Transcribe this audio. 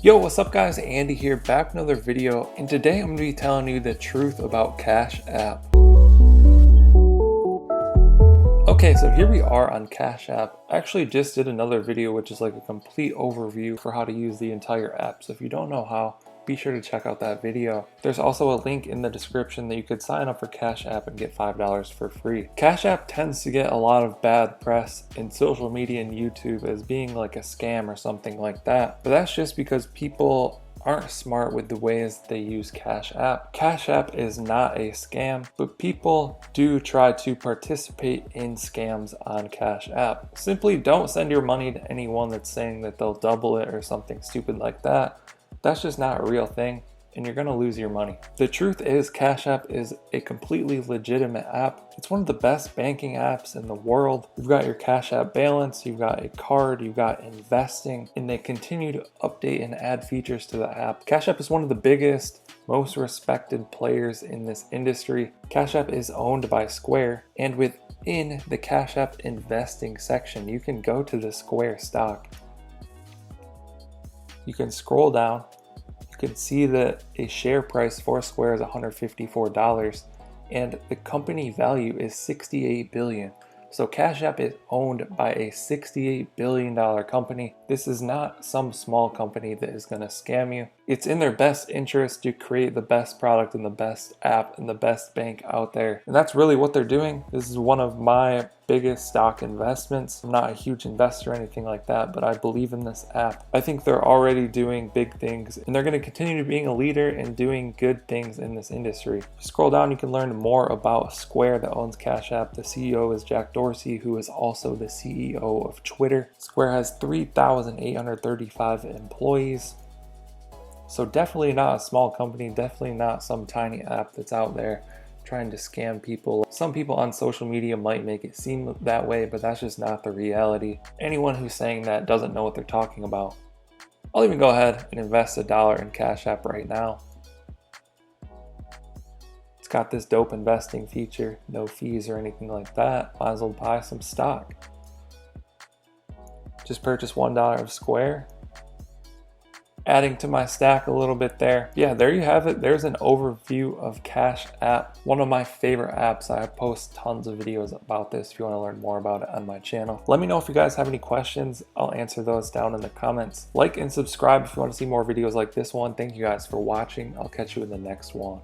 Yo, what's up guys? Andy here, back with another video, and today I'm going to be telling you the truth about Cash App. Okay, so here we are on Cash App. I actually just did another video which is like a complete overview for how to use the entire app, so if you don't know how, be sure to check out that video. There's also a link in the description that you could sign up for Cash App and get $5 for free. Cash App tends to get a lot of bad press in social media and YouTube as being like a scam or something like that, but that's just because people aren't smart with the ways they use Cash App. Cash App is not a scam, but people do try to participate in scams on Cash App. Simply don't send your money to anyone that's saying that they'll double it or something stupid like that. That's just not a real thing, and you're gonna lose your money. The truth is, Cash App is a completely legitimate app. It's one of the best banking apps in the world. You've got your Cash App balance, you've got a card, you've got investing, and they continue to update and add features to the app. Cash App is one of the biggest, most respected players in this industry. Cash App is owned by Square, and within the Cash App investing section, you can go to the Square stock. You can scroll down, you can see that a share price for Square is $154 and the company value is $68 billion. So Cash App is owned by a $68 billion company. This is not some small company that is going to scam you. It's in their best interest to create the best product and the best app and the best bank out there. And that's really what they're doing. This is one of my biggest stock investments. I'm not a huge investor or anything like that, but I believe in this app. I think they're already doing big things and they're going to continue being a leader and doing good things in this industry. If you scroll down, you can learn more about Square that owns Cash App. The CEO is Jack Dorsey, who is also the CEO of Twitter. Square has 3,835 employees. So definitely not a small company, definitely not some tiny app that's out there trying to scam people. Some people on social media might make it seem that way, but that's just not the reality. Anyone who's saying that doesn't know what they're talking about. I'll even go ahead and invest $1 in Cash App right now. It's got this dope investing feature, no fees or anything like that. Might as well buy some stock. Just purchase $1 of Square. Adding to my stack a little bit there. Yeah, there you have it. There's an overview of Cash App. One of my favorite apps. I post tons of videos about this if you want to learn more about it on my channel. Let me know if you guys have any questions. I'll answer those down in the comments. Like and subscribe if you want to see more videos like this one. Thank you guys for watching. I'll catch you in the next one.